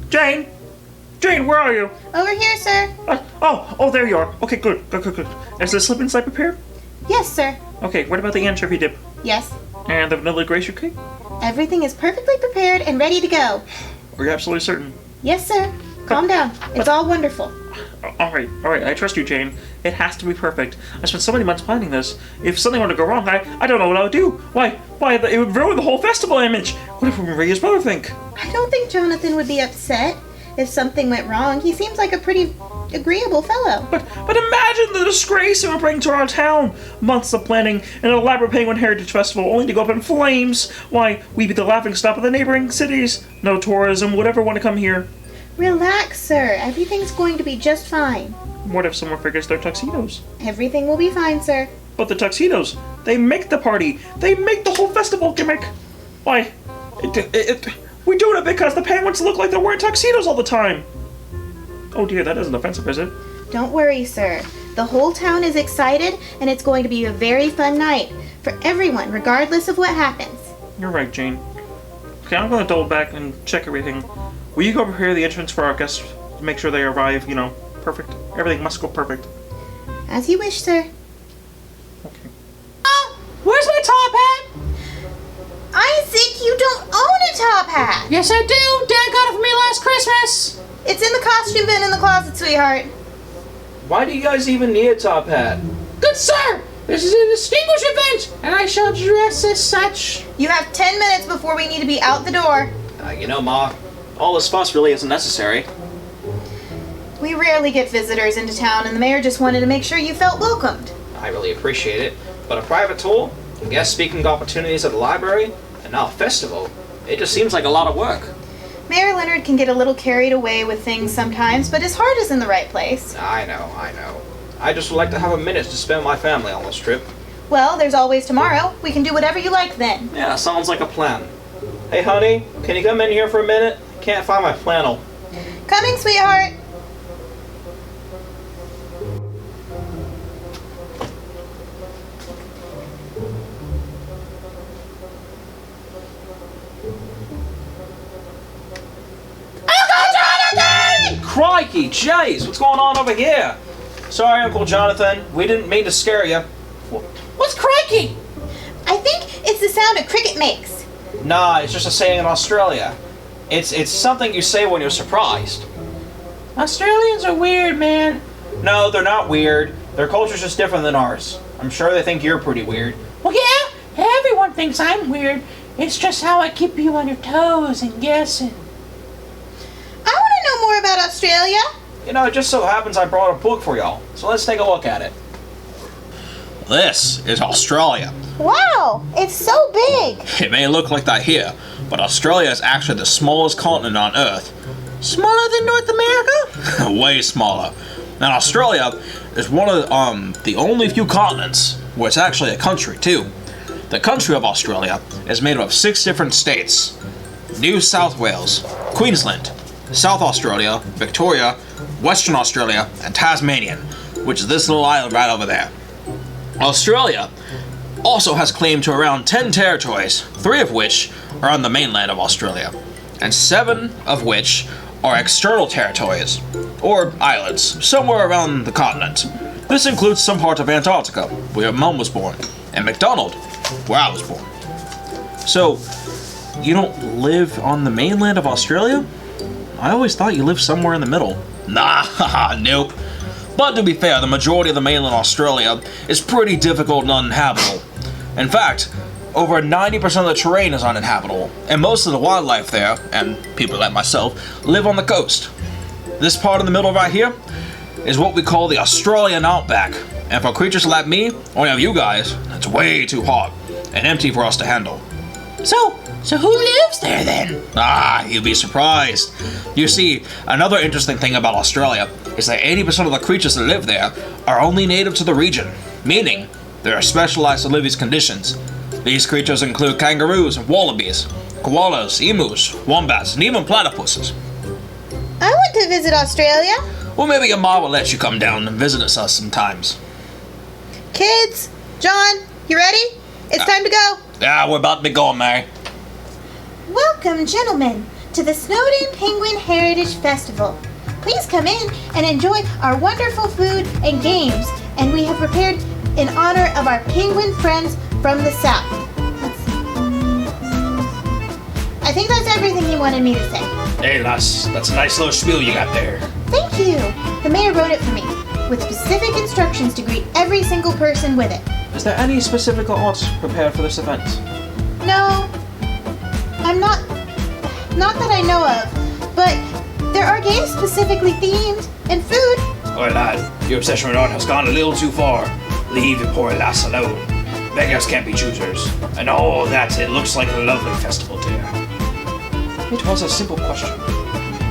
Jane! Jane, where are you? Over here, sir. Oh, there you are. Okay, good. Is the slip and slide prepared? Yes, sir. Okay, what about the anchovy dip? Yes. And the vanilla glacier cake? Everything is perfectly prepared and ready to go. Are you absolutely certain? Yes, sir. Calm down. It's all wonderful. Alright, I trust you, Jane. It has to be perfect. I spent so many months planning this. If something were to go wrong, I don't know what I would do. Why, it would ruin the whole festival image. What if Maria's brother think? I don't think Johnathan would be upset if something went wrong. He seems like a pretty agreeable fellow. But imagine the disgrace it would bring to our town. Months of planning an elaborate Penguin Heritage Festival only to go up in flames. Why, we'd be the laughingstock of the neighboring cities. No tourism would ever want to come here. Relax, sir. Everything's going to be just fine. What if someone forgets their tuxedos? Everything will be fine, sir. But the tuxedos, they make the party. They make the whole festival gimmick. Why, we're doing it because the penguins look like they're wearing tuxedos all the time. Oh dear, that isn't offensive, is it? Don't worry, sir. The whole town is excited, and it's going to be a very fun night for everyone, regardless of what happens. You're right, Jane. Okay, I'm going to double back and check everything. Will you go prepare the entrance for our guests to make sure they arrive, perfect? Everything must go perfect. As you wish, sir. Okay. Where's my top hat? Isaac, you don't own a top hat! Yes, I do. Dad got it for me last Christmas. It's in the costume bin in the closet, sweetheart. Why do you guys even need a top hat? Good sir, this is a distinguished event, and I shall dress as such. You have 10 minutes before we need to be out the door. Ma, all this fuss really isn't necessary. We rarely get visitors into town, and the mayor just wanted to make sure you felt welcomed. I really appreciate it, but a private tour, guest speaking opportunities at the library, and now a festival, it just seems like a lot of work. Mayor Leonard can get a little carried away with things sometimes, but his heart is in the right place. I know. I just would like to have a minute to spend with my family on this trip. Well, there's always tomorrow. We can do whatever you like then. Yeah, sounds like a plan. Hey, honey, can you come in here for a minute? Can't find my flannel. Coming, sweetheart. Crikey, jeez, what's going on over here? Sorry, Uncle Johnathan, we didn't mean to scare you. What's crikey? I think it's the sound a cricket makes. Nah, it's just a saying in Australia. It's something you say when you're surprised. Australians are weird, man. No, they're not weird. Their culture's just different than ours. I'm sure they think you're pretty weird. Well, yeah, everyone thinks I'm weird. It's just how I keep you on your toes and guessing. I want to know more about Australia. It just so happens I brought a book for y'all, so let's take a look at it. This is Australia. Wow, it's so big. It may look like that here, but Australia is actually the smallest continent on Earth. Smaller than North America? Way smaller. And Australia is one of the only few continents where it's actually a country, too. The country of Australia is made up of 6 different states. New South Wales, Queensland, South Australia, Victoria, Western Australia, and Tasmania, which is this little island right over there. Australia also has claim to around 10 territories, 3 of which are on the mainland of Australia, and 7 of which are external territories, or islands, somewhere around the continent. This includes some part of Antarctica, where Mum was born, and McDonald, where I was born. So, you don't live on the mainland of Australia? I always thought you lived somewhere in the middle. Nah, haha, nope. But to be fair, the majority of the mainland Australia is pretty difficult and uninhabitable. In fact, over 90% of the terrain is uninhabitable, and most of the wildlife there, and people like myself, live on the coast. This part in the middle right here is what we call the Australian outback, and for creatures like me, or any of you guys, it's way too hot and empty for us to handle. So who lives there then? Ah, you'll be surprised. You see, another interesting thing about Australia is that 80% of the creatures that live there are only native to the region, meaning they are specialized to live these conditions. These creatures include kangaroos and wallabies, koalas, emus, wombats, and even platypuses. I want to visit Australia. Well, maybe your ma will let you come down and visit us sometimes. Kids, John, you ready? It's time to go. Yeah, we're about to be going, Mary. Welcome, gentlemen, to the Snowden Penguin Heritage Festival. Please come in and enjoy our wonderful food and games, and we have prepared in honor of our penguin friends from the south. I think that's everything he wanted me to say. Hey, lass, that's a nice little spiel you got there. Thank you. The mayor wrote it for me, with specific instructions to greet every single person with it. Is there any specific art prepared for this event? No, I'm not that I know of, but there are games specifically themed and food. Oh, lad, your obsession with art has gone a little too far. Leave your poor lass alone. Beggars can't be choosers. And all that, it looks like a lovely festival, dear. It was a simple question.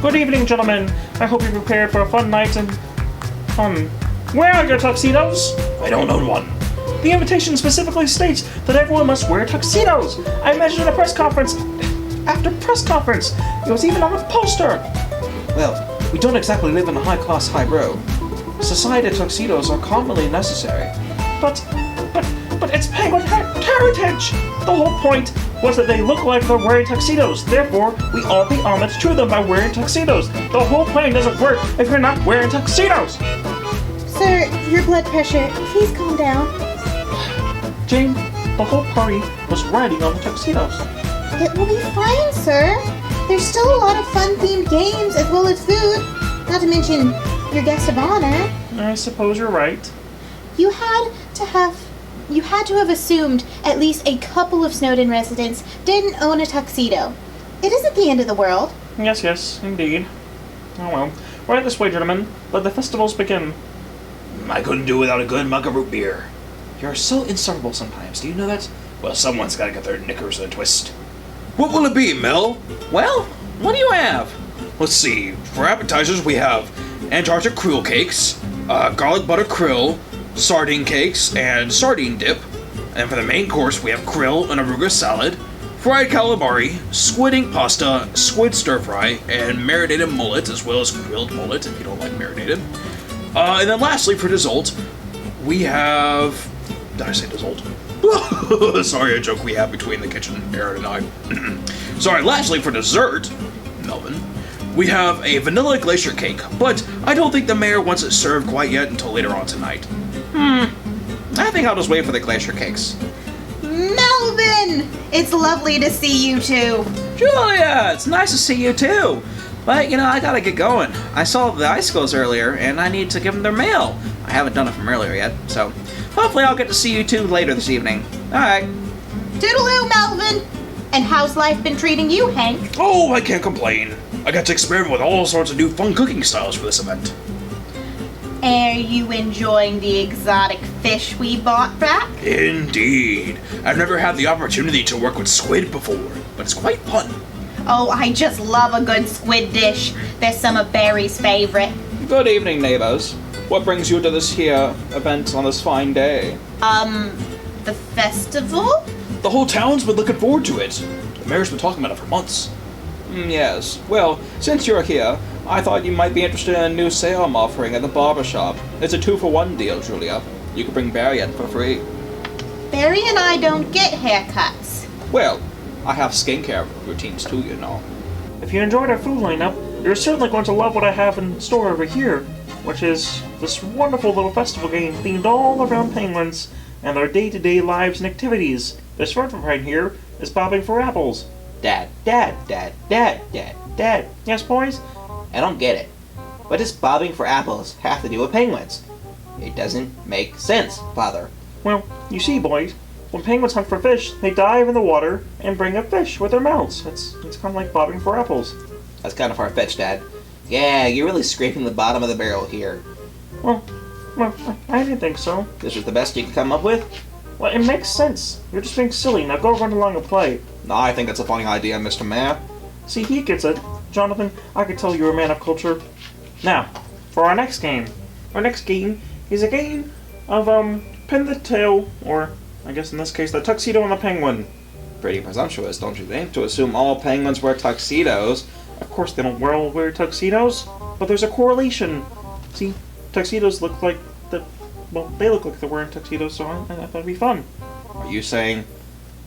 Good evening, gentlemen. I hope you're prepared for a fun night and... where are your tuxedos? I don't own one. The invitation specifically states that everyone must wear tuxedos. I mentioned in a press conference after press conference. It was even on a poster. Well, we don't exactly live in a high-class highbrow. Society tuxedos are commonly necessary. But it's penguin heritage! The whole point was that they look like they're wearing tuxedos. Therefore, we all pay homage to them by wearing tuxedos. The whole plan doesn't work if you're not wearing tuxedos. Sir, your blood pressure, please calm down. Jane, the whole party was riding on the tuxedos. It will be fine, sir. There's still a lot of fun-themed games as well as food. Not to mention your guest of honor. I suppose you're right. You had to have assumed at least a couple of Snowden residents didn't own a tuxedo. It isn't the end of the world. Yes, indeed. Oh well. Right this way, gentlemen. Let the festivals begin. I couldn't do without a good mug of root beer. You're so insufferable sometimes, do you know that? Well, someone's gotta get their knickers in a twist. What will it be, Mel? Well, what do you have? Let's see. For appetizers, we have Antarctic krill cakes, garlic butter krill, sardine cakes, and sardine dip. And for the main course, we have krill and arugula salad, fried calamari, squid ink pasta, squid stir fry, and marinated mullet, as well as grilled mullet, if you don't like marinated. And then lastly, for dessert, we have... Did I say dessert? Sorry, a joke we have between the kitchen, Aaron and I. Sorry, lastly, for dessert, Melvin, we have a vanilla glacier cake, but I don't think the mayor wants it served quite yet until later on tonight. I think I'll just wait for the glacier cakes. Melvin! It's lovely to see you two. Julia, it's nice to see you too. But, I gotta get going. I saw the icicles earlier, and I need to give them their mail. I haven't done it from earlier yet, so hopefully I'll get to see you two later this evening. Alright. Toodaloo, Melvin! And how's life been treating you, Hank? Oh, I can't complain. I got to experiment with all sorts of new fun cooking styles for this event. Are you enjoying the exotic fish we bought back? Indeed. I've never had the opportunity to work with squid before, but it's quite fun. Oh, I just love a good squid dish. They're some of Barry's favorite. Good evening, neighbors. What brings you to this here event on this fine day? The festival? The whole town's been looking forward to it. The mayor's been talking about it for months. Yes. Well, since you're here, I thought you might be interested in a new sale I'm offering at the barber shop. It's a 2-for-1 deal, Julia. You can bring Barry in for free. Barry and I don't get haircuts. Well, I have skincare routines too, you know. If you enjoyed our food lineup, you're certainly going to love what I have in store over here, which is this wonderful little festival game themed all around penguins and their day-to-day lives and activities. This front right here is bobbing for apples. Dad, Dad, Dad, Dad, Dad, Dad. Yes, boys? I don't get it. What does bobbing for apples have to do with penguins? It doesn't make sense, Father. Well, you see, boys, when penguins hunt for fish, they dive in the water and bring up fish with their mouths. It's kind of like bobbing for apples. That's kind of far-fetched, Dad. Yeah, you're really scraping the bottom of the barrel here. Well, I didn't think so. This was the best you could come up with? Well, it makes sense. You're just being silly. Now go run along and play. No, I think that's a funny idea, Mr. Mayor. See, he gets it. Johnathan, I could tell you're a man of culture. Now, for our next game. Our next game is a game of, pin the tail, or, I guess in this case, the tuxedo and the penguin. Pretty presumptuous, don't you think, to assume all penguins wear tuxedos? Of course they don't all wear tuxedos, but there's a correlation. See, tuxedos look like they look like they're wearing tuxedos, so I thought that'd be fun. Are you saying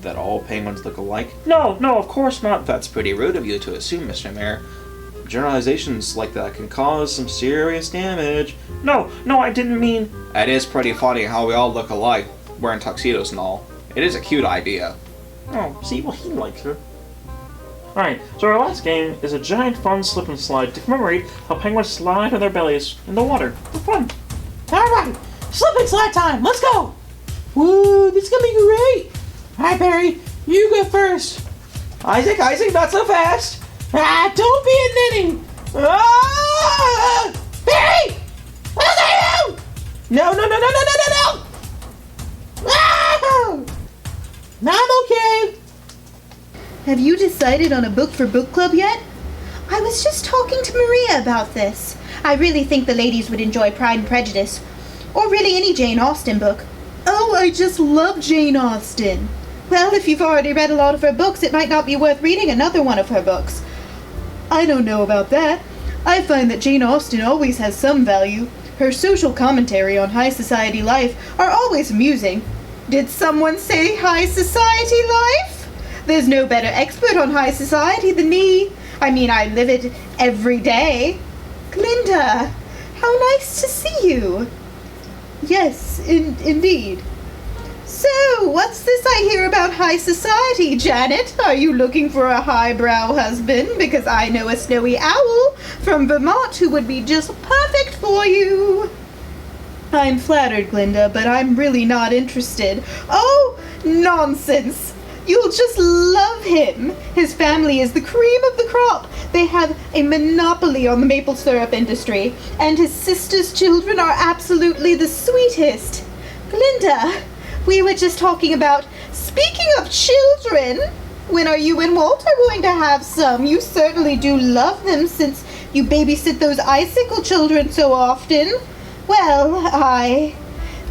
that all penguins look alike? No, of course not. That's pretty rude of you to assume, Mr. Mayor. Generalizations like that can cause some serious damage. No, I didn't mean... It is pretty funny how we all look alike, wearing tuxedos and all. It is a cute idea. Oh, see, well, he likes her. Alright, so our last game is a giant fun slip and slide to commemorate how penguins slide on their bellies in the water. For fun. Alright, slip and slide time, let's go! Woo, this is gonna be great! Alright, Barry, you go first. Isaac, not so fast! Don't be admitting! Ah! Barry! What did I do? No! Ah! I'm okay. Have you decided on a book for book club yet? I was just talking to Maria about this. I really think the ladies would enjoy Pride and Prejudice, or really any Jane Austen book. Oh, I just love Jane Austen. Well, if you've already read a lot of her books, it might not be worth reading another one of her books. I don't know about that. I find that Jane Austen always has some value. Her social commentary on high society life are always amusing. Did someone say high society life? There's no better expert on high society than me. I mean, I live it every day. Glenda, how nice to see you. Yes, indeed. So, what's this I hear about high society, Janet? Are you looking for a highbrow husband? Because I know a snowy owl from Vermont who would be just perfect for you. I'm flattered, Glenda, but I'm really not interested. Oh, nonsense! You'll just love him. His family is the cream of the crop. They have a monopoly on the maple syrup industry, and his sister's children are absolutely the sweetest. Glenda, we were just talking about, speaking of children, when are you and Walter going to have some? You certainly do love them since you babysit those icicle children so often. Well,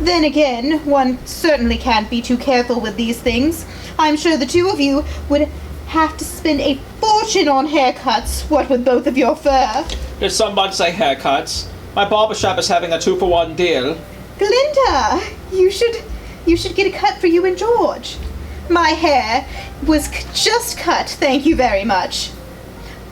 then again, one certainly can't be too careful with these things. I'm sure the two of you would have to spend a fortune on haircuts, what with both of your fur. Did somebody say haircuts? My barbershop is having a 2-for-1 deal. Glinda, you should get a cut for you and George. My hair was just cut, thank you very much.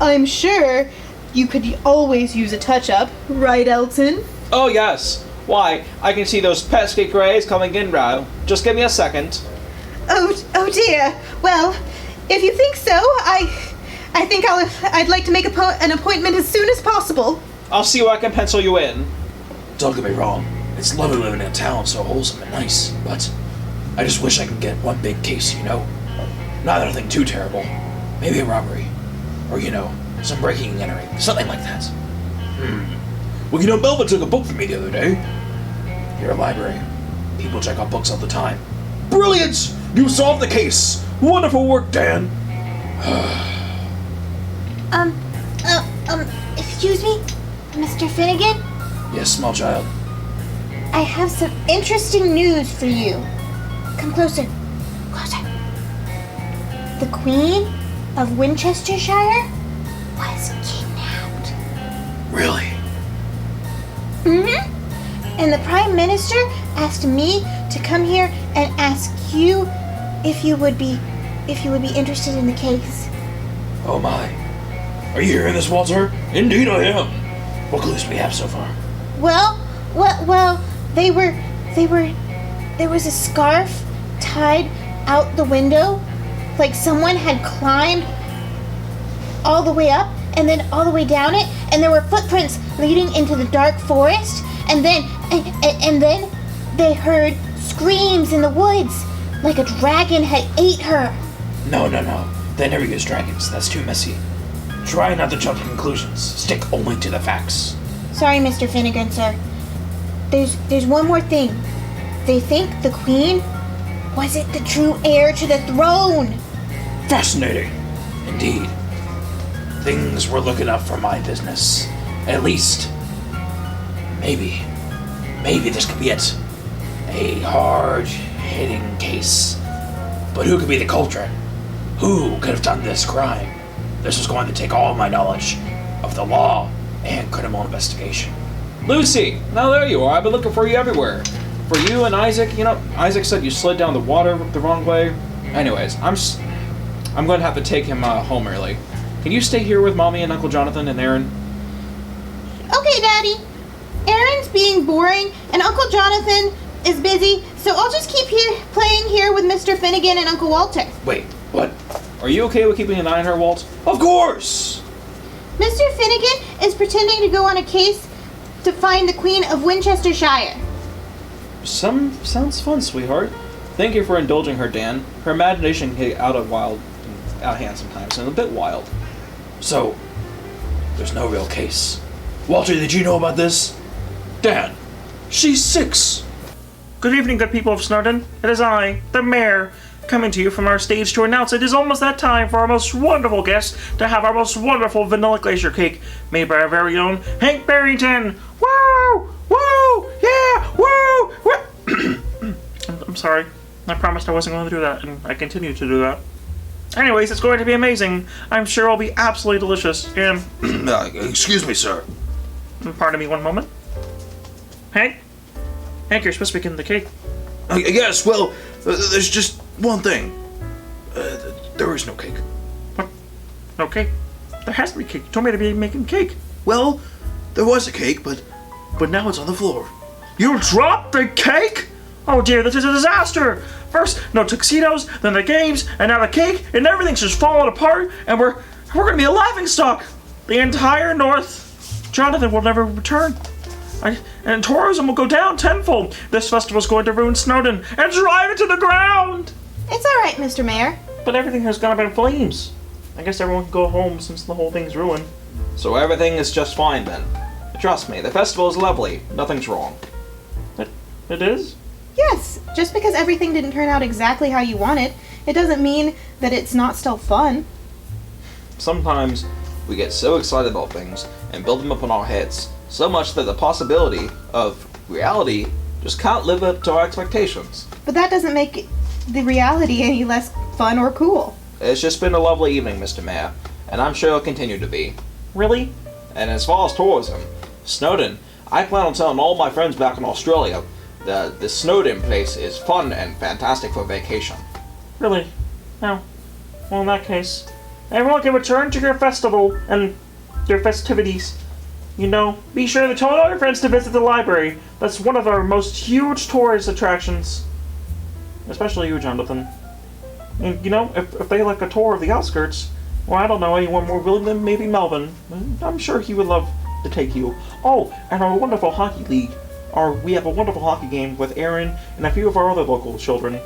I'm sure you could always use a touch-up, right, Elton? Oh, yes. Why, I can see those pesky grays coming in now. Just give me a second. Oh dear. Well, if you think so, I think I'd like to make an appointment as soon as possible. I'll see where I can pencil you in. Don't get me wrong, it's lovely living in a town so wholesome and nice, but I just wish I could get one big case, you know? Not anything too terrible. Maybe a robbery. Or, some breaking and entering. Something like that. Well, Melvin took a book from me the other day. You're a library. People check out books all the time. Brilliant! You solved the case! Wonderful work, Dan! Excuse me, Mr. Finnigan? Yes, small child. I have some interesting news for you. Come closer. Closer. The Queen of Winchestershire was kidnapped. Really? Mm-hmm. And the Prime Minister asked me to come here and ask you if you would be interested in the case. Oh my. Are you hearing this, Walter? Indeed I am. What clues do we have so far? Well, there was a scarf tied out the window, like someone had climbed all the way up and then all the way down it, and there were footprints leading into the dark forest, and then they heard screams in the woods, like a dragon had ate her. No. They never use dragons. That's too messy. Try not to jump to conclusions. Stick only to the facts. Sorry, Mr. Finnigan, sir. There's one more thing. They think the queen wasn't the true heir to the throne. Fascinating. Indeed. Things were looking up for my business. At least. Maybe this could be it. A hard-hitting case. But who could be the culprit? Who could have done this crime? This was going to take all my knowledge of the law and criminal investigation. Lucy, now there you are. I've been looking for you everywhere. For you and Issac, Issac said you slid down the water the wrong way. Anyways, I'm going to have to take him home early. Can you stay here with Mommy and Uncle Johnathan and Aaron? Okay, Daddy. Aaron's being boring, and Uncle Johnathan is busy, so I'll just keep playing here with Mr. Finnigan and Uncle Walter. Wait, what? Are you okay with keeping an eye on her, Walt? Of course! Mr. Finnigan is pretending to go on a case to find the Queen of Winchestershire. Sounds fun, sweetheart. Thank you for indulging her, Dan. Her imagination can get out of hand sometimes, and a bit wild. So, there's no real case. Walter, did you know about this? Dan, she's 6. Good evening, good people of Snowden. It is I, the mayor, coming to you from our stage to announce it is almost that time for our most wonderful guest to have our most wonderful vanilla glacier cake made by our very own Hank Bearington. Woo! Woo! Yeah! Woo! Woo! I'm sorry. I promised I wasn't going to do that, and I continue to do that. Anyways, it's going to be amazing. I'm sure it'll be absolutely delicious. And Excuse me, sir. pardon me one moment. Hank, you're supposed to be getting the cake. Yes, well, there's just one thing. There is no cake. What? No cake? There has to be cake. You told me to be making cake. Well, there was a cake, but now it's on the floor. You dropped the cake? Oh dear, this is a disaster! First, no tuxedos, then the games, and now the cake, and everything's just falling apart, and we're gonna be a laughingstock! The entire North, Johnathan will never return. And tourism will go down tenfold. This festival's going to ruin Snowden and drive it to the ground! It's alright, Mr. Mayor. But everything has gone up in flames. I guess everyone can go home since the whole thing's ruined. So everything is just fine then. Trust me, the festival is lovely. Nothing's wrong. It is? Yes, just because everything didn't turn out exactly how you wanted, it doesn't mean that it's not still fun. Sometimes we get so excited about things and build them up in our heads, so much that the possibility of reality just can't live up to our expectations. But that doesn't make the reality any less fun or cool. It's just been a lovely evening, Mr. Mayor, and I'm sure it'll continue to be. Really? And as far as tourism, Snowden, I plan on telling all my friends back in Australia that the Snowden place is fun and fantastic for vacation. Really? No. Well, in that case, everyone can return to your festival and your festivities. Be sure to tell all your friends to visit the library. That's one of our most huge tourist attractions. Especially you, Johnathan. And, if they like a tour of the outskirts, well, I don't know anyone more willing than maybe Melvin. I'm sure he would love to take you. Oh, and our wonderful hockey league. We have a wonderful hockey game with Aaron and a few of our other local children.